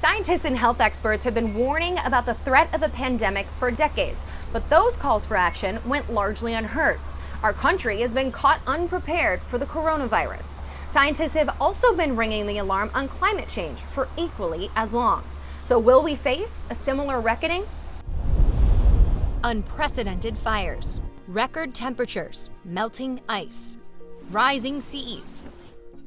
Scientists and health experts have been warning about the threat of a pandemic for decades, but those calls for action went largely unheard. Our country has been caught unprepared for the coronavirus. Scientists have also been ringing the alarm on climate change for equally as long. So will we face a similar reckoning? Unprecedented fires, record temperatures, melting ice, rising seas,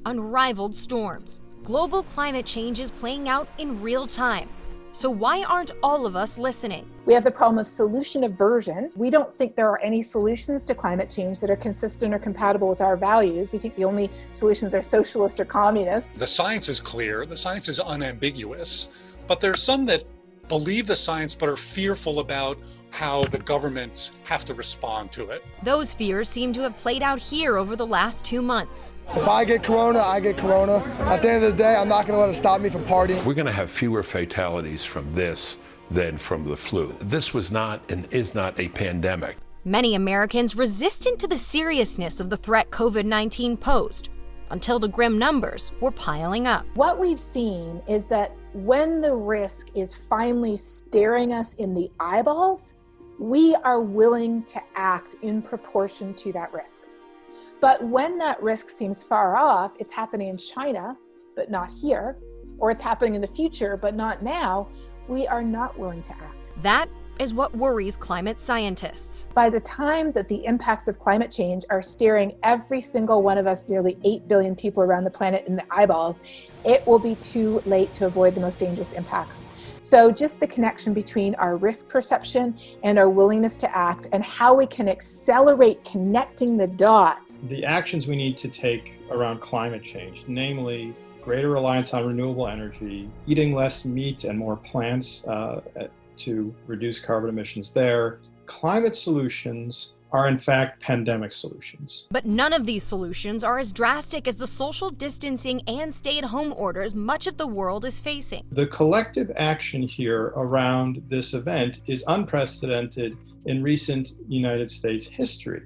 unrivaled storms. Global climate change is playing out in real time. So why aren't all of us listening? We have the problem of solution aversion. We don't think there are any solutions to climate change that are consistent or compatible with our values. We think the only solutions are socialist or communist. The science is clear, the science is unambiguous, but there's some that believe the science but are fearful about how the governments have to respond to it. Those fears seem to have played out here over the last 2 months. If I get corona, I get corona. At the end of the day, I'm not going to let it stop me from partying. We're going to have fewer fatalities from this than from the flu. This was not and is not a pandemic. Many Americans resistant to the seriousness of the threat COVID-19 posed, until the grim numbers were piling up. What we've seen is that when the risk is finally staring us in the eyeballs, we are willing to act in proportion to that risk. But when that risk seems far off, it's happening in China, but not here, or it's happening in the future, but not now, we are not willing to act. That is what worries climate scientists. By the time that the impacts of climate change are staring every single one of us, nearly 8 billion people around the planet, in the eyeballs, it will be too late to avoid the most dangerous impacts. So just the connection between our risk perception and our willingness to act, and how we can accelerate connecting the dots. The actions we need to take around climate change, namely greater reliance on renewable energy, eating less meat and more plants to reduce carbon emissions there. Climate solutions are in fact pandemic solutions. But none of these solutions are as drastic as the social distancing and stay-at-home orders much of the world is facing. The collective action here around this event is unprecedented in recent United States history.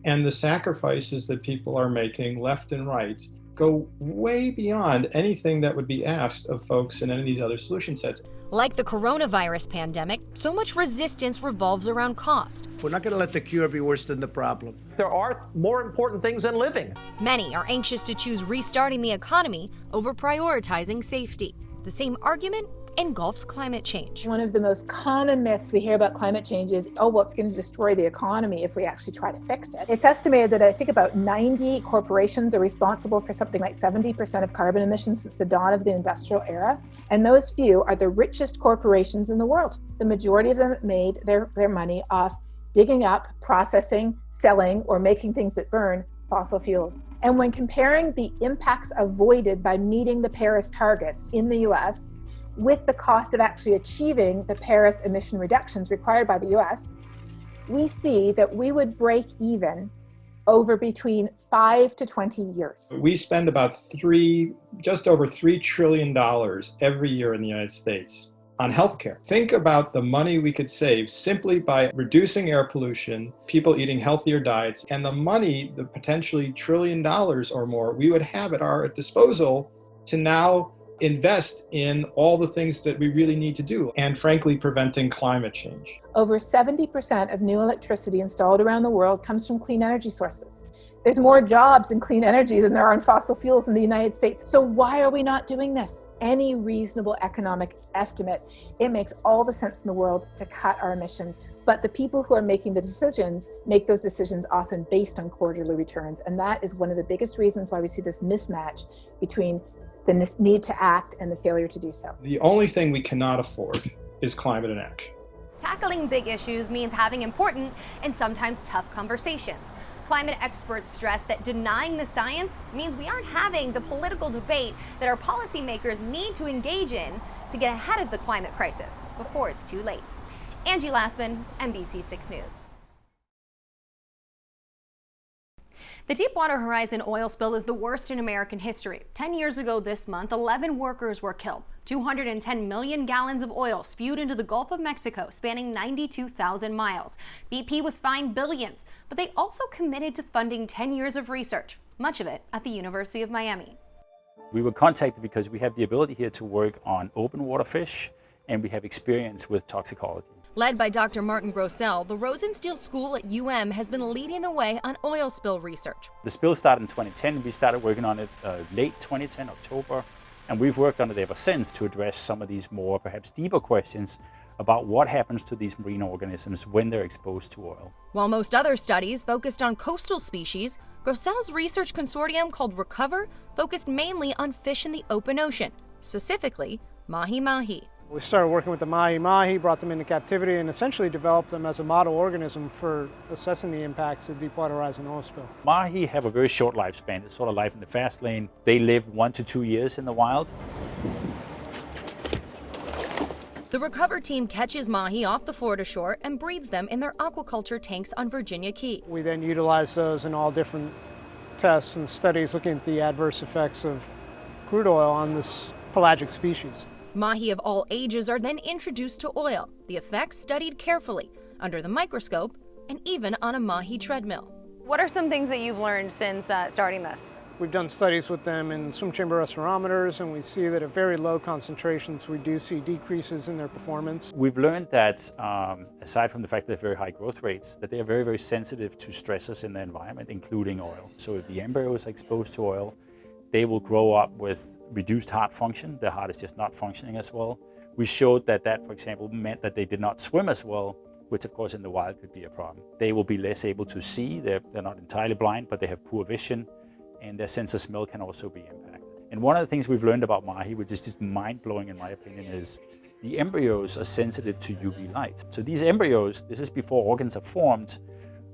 And the sacrifices that people are making left and right go way beyond anything that would be asked of folks in any of these other solution sets. Like the coronavirus pandemic, so much resistance revolves around cost. We're not going to let the cure be worse than the problem. There are more important things than living. Many are anxious to choose restarting the economy over prioritizing safety. The same argument engulfs climate change. One of the most common myths we hear about climate change is, oh, well, it's going to destroy the economy if we actually try to fix it. It's estimated that I think about 90 corporations are responsible for something like 70% of carbon emissions since the dawn of the industrial era. And those few are the richest corporations in the world. The majority of them made their money off digging up, processing, selling, or making things that burn fossil fuels. And when comparing the impacts avoided by meeting the Paris targets in the US with the cost of actually achieving the Paris emission reductions required by the US, we see that we would break even over between 5 to 20 years. We spend about just over $3 trillion every year in the United States on healthcare. Think about the money we could save simply by reducing air pollution, people eating healthier diets, and the money, the potentially $1 trillion or more, we would have at our disposal to now invest in all the things that we really need to do, and frankly, preventing climate change. Over 70% of new electricity installed around the world comes from clean energy sources. There's more jobs in clean energy than there are in fossil fuels in the United States. So why are we not doing this? Any reasonable economic estimate, it makes all the sense in the world to cut our emissions. But the people who are making the decisions make those decisions often based on quarterly returns. And that is one of the biggest reasons why we see this mismatch between the need to act and the failure to do so. The only thing we cannot afford is climate inaction. Tackling big issues means having important and sometimes tough conversations. Climate experts stress that denying the science means we aren't having the political debate that our policymakers need to engage in to get ahead of the climate crisis before it's too late. Angie Lassman, NBC6 News. The Deepwater Horizon oil spill is the worst in American history. 10 years ago this month, 11 workers were killed. 210 million gallons of oil spewed into the Gulf of Mexico, spanning 92,000 miles. BP was fined billions, but they also committed to funding 10 years of research, much of it at the University of Miami. We were contacted because we have the ability here to work on open water fish, and we have experience with toxicology. Led by Dr. Martin Grossell, the Rosenstiel School at UM has been leading the way on oil spill research. The spill started in 2010. We started working on it late 2010, October, and we've worked on it ever since to address some of these more, perhaps deeper questions about what happens to these marine organisms when they're exposed to oil. While most other studies focused on coastal species, Grossell's research consortium called Recover focused mainly on fish in the open ocean, specifically mahi-mahi. We started working with the mahi-mahi, brought them into captivity, and essentially developed them as a model organism for assessing the impacts of Deepwater Horizon oil spill. Mahi have a very short lifespan. It's sort of life in the fast lane. They live 1 to 2 years in the wild. The Recover team catches mahi off the Florida shore and breeds them in their aquaculture tanks on Virginia Key. We then utilize those in all different tests and studies looking at the adverse effects of crude oil on this pelagic species. Mahi of all ages are then introduced to oil, the effects studied carefully, under the microscope, and even on a mahi treadmill. What are some things that you've learned since starting this? We've done studies with them in swim chamber resperometers, and we see that at very low concentrations, we do see decreases in their performance. We've learned that, aside from the fact that they have very high growth rates, that they are very, very sensitive to stresses in the environment, including oil. So if the embryos are exposed to oil, they will grow up with reduced heart function. Their heart is just not functioning as well. We showed that, for example, meant that they did not swim as well, which of course in the wild could be a problem. They will be less able to see. They're not entirely blind, but they have poor vision, and their sense of smell can also be impacted. And one of the things we've learned about mahi, which is just mind-blowing in my opinion, is the embryos are sensitive to UV light. So these embryos, this is before organs are formed,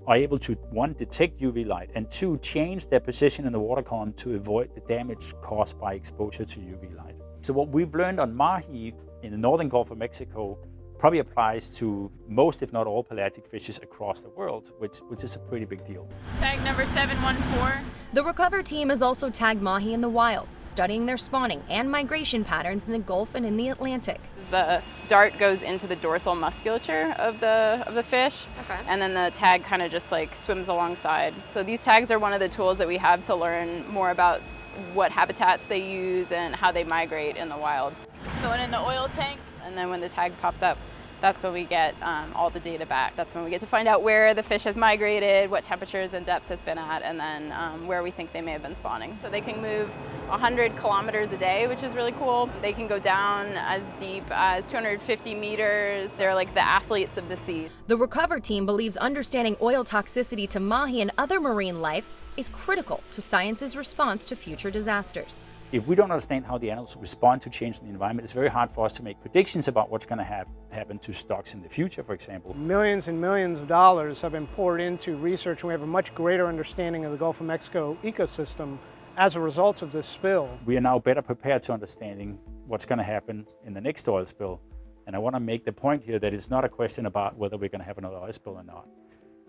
are able to, one, detect UV light, and two, change their position in the water column to avoid the damage caused by exposure to UV light. So what we've learned on mahi in the northern Gulf of Mexico probably applies to most, if not all, pelagic fishes across the world, which is a pretty big deal. Tag number 714. The Recover team has also tagged mahi in the wild, studying their spawning and migration patterns in the Gulf and in the Atlantic. The dart goes into the dorsal musculature of the fish, and then the tag kind of just like swims alongside. So these tags are one of the tools that we have to learn more about what habitats they use and how they migrate in the wild. Going in the oil tank, and then when the tag pops up, that's when we get all the data back. That's when we get to find out where the fish has migrated, what temperatures and depths it's been at, and then where we think they may have been spawning. So they can move 100 kilometers a day, which is really cool. They can go down as deep as 250 meters. They're like the athletes of the sea. The Recover team believes understanding oil toxicity to mahi and other marine life is critical to science's response to future disasters. If we don't understand how the animals respond to change in the environment, it's very hard for us to make predictions about what's going to happen to stocks in the future, for example. Millions and millions of dollars have been poured into research, and we have a much greater understanding of the Gulf of Mexico ecosystem as a result of this spill. We are now better prepared to understanding what's going to happen in the next oil spill. And I want to make the point here that it's not a question about whether we're going to have another oil spill or not.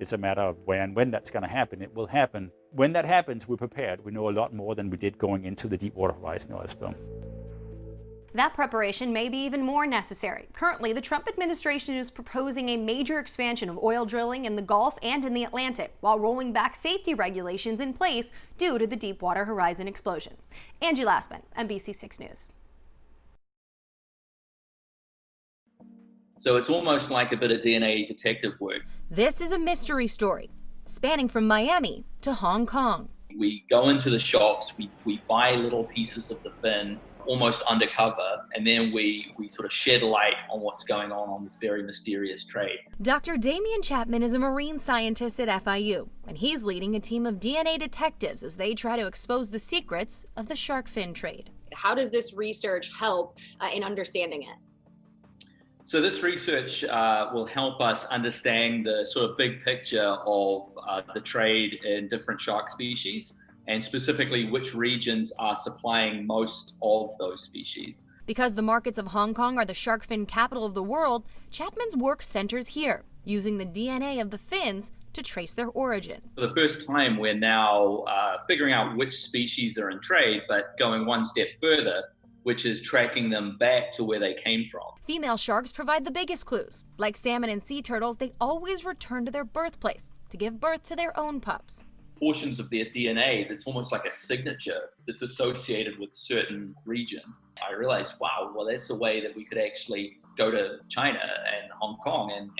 It's a matter of where and when that's going to happen. It will happen. When that happens, we're prepared. We know a lot more than we did going into the Deepwater Horizon oil spill. That preparation may be even more necessary. Currently, the Trump administration is proposing a major expansion of oil drilling in the Gulf and in the Atlantic, while rolling back safety regulations in place due to the Deepwater Horizon explosion. Angie Lastman, NBC6 News. So it's almost like a bit of DNA detective work. This is a mystery story, spanning from Miami to Hong Kong. We go into the shops, we buy little pieces of the fin, almost undercover, and then we sort of shed light on what's going on this very mysterious trade. Dr. Damian Chapman is a marine scientist at FIU, and he's leading a team of DNA detectives as they try to expose the secrets of the shark fin trade. How does this research help in understanding it? So this research will help us understand the sort of big picture of the trade in different shark species, and specifically which regions are supplying most of those species. Because the markets of Hong Kong are the shark fin capital of the world, Chapman's work centers here, using the DNA of the fins to trace their origin. For the first time, we're now figuring out which species are in trade, but going one step further, which is tracking them back to where they came from. Female sharks provide the biggest clues. Like salmon and sea turtles, they always return to their birthplace to give birth to their own pups. portions of their DNA that's almost like a signature that's associated with a certain region. I realized, wow, well, that's a way that we could actually go to China and Hong Kong and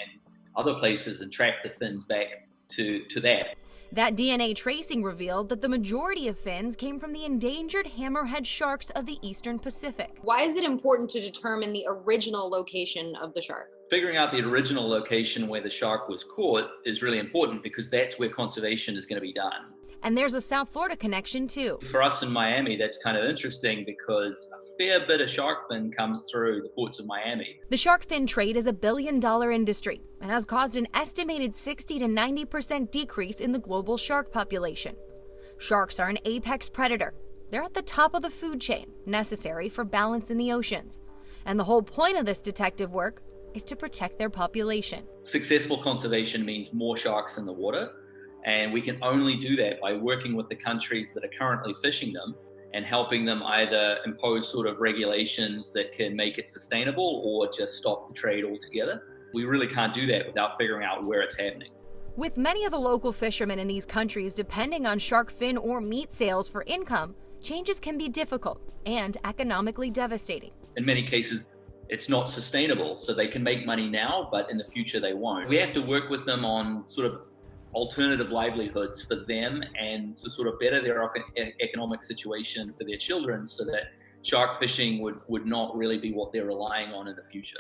other places and track the fins back to that. That DNA tracing revealed that the majority of fins came from the endangered hammerhead sharks of the Eastern Pacific. Why is it important to determine the original location of the shark? Figuring out the original location where the shark was caught is really important because that's where conservation is going to be done. And there's a South Florida connection too. For us in Miami, that's kind of interesting because a fair bit of shark fin comes through the ports of Miami. The shark fin trade is a billion-dollar industry and has caused an estimated 60 to 90% decrease in the global shark population. Sharks are an apex predator. They're at the top of the food chain, necessary for balance in the oceans. And the whole point of this detective work is to protect their population. Successful conservation means more sharks in the water. And we can only do that by working with the countries that are currently fishing them and helping them either impose sort of regulations that can make it sustainable or just stop the trade altogether. We really can't do that without figuring out where it's happening. With many of the local fishermen in these countries depending on shark fin or meat sales for income, changes can be difficult and economically devastating. In many cases, it's not sustainable, so they can make money now, but in the future they won't. We have to work with them on sort of alternative livelihoods for them and to sort of better their economic situation for their children so that shark fishing would not really be what they're relying on in the future.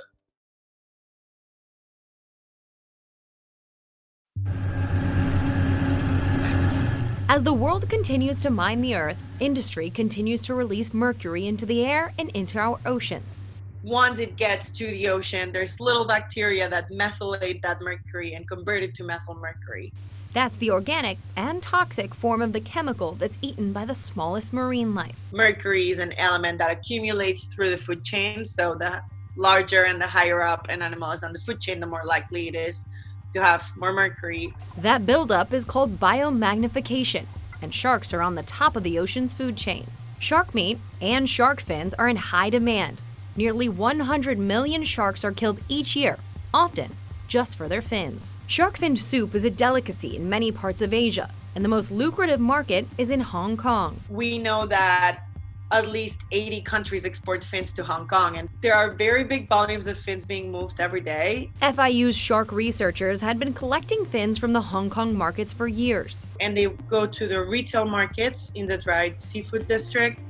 As the world continues to mine the earth, industry continues to release mercury into the air and into our oceans. Once it gets to the ocean, there's little bacteria that methylate that mercury and convert it to methylmercury. That's the organic and toxic form of the chemical that's eaten by the smallest marine life. Mercury is an element that accumulates through the food chain, so the larger and the higher up an animal is on the food chain, the more likely it is to have more mercury. That buildup is called biomagnification, and sharks are on the top of the ocean's food chain. Shark meat and shark fins are in high demand. Nearly 100 million sharks are killed each year, often just for their fins. Shark fin soup is a delicacy in many parts of Asia, and the most lucrative market is in Hong Kong. We know that at least 80 countries export fins to Hong Kong, and there are very big volumes of fins being moved every day. FIU's shark researchers had been collecting fins from the Hong Kong markets for years. And they go to the retail markets in the dried seafood district,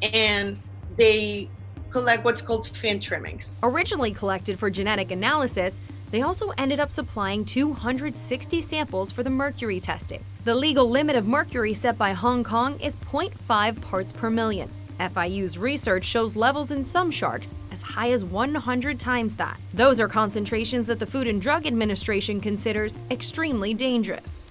and they collect what's called fin trimmings. Originally collected for genetic analysis, they also ended up supplying 260 samples for the mercury testing. The legal limit of mercury set by Hong Kong is 0.5 parts per million. FIU's research shows levels in some sharks as high as 100 times that. Those are concentrations that the Food and Drug Administration considers extremely dangerous.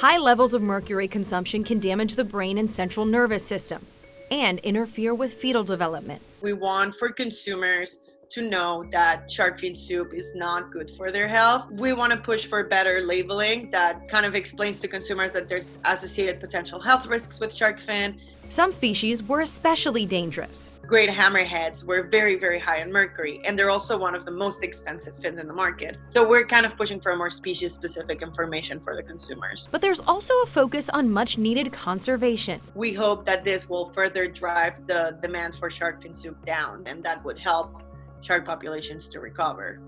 High levels of mercury consumption can damage the brain and central nervous system and interfere with fetal development. We want for consumers to know that shark fin soup is not good for their health. We want to push for better labeling that kind of explains to consumers that there's associated potential health risks with shark fin. Some species were especially dangerous. Great hammerheads were very, very high in mercury, and they're also one of the most expensive fins in the market. So we're kind of pushing for more species-specific information for the consumers. But there's also a focus on much-needed conservation. We hope that this will further drive the demand for shark fin soup down, and that would help shark populations to recover.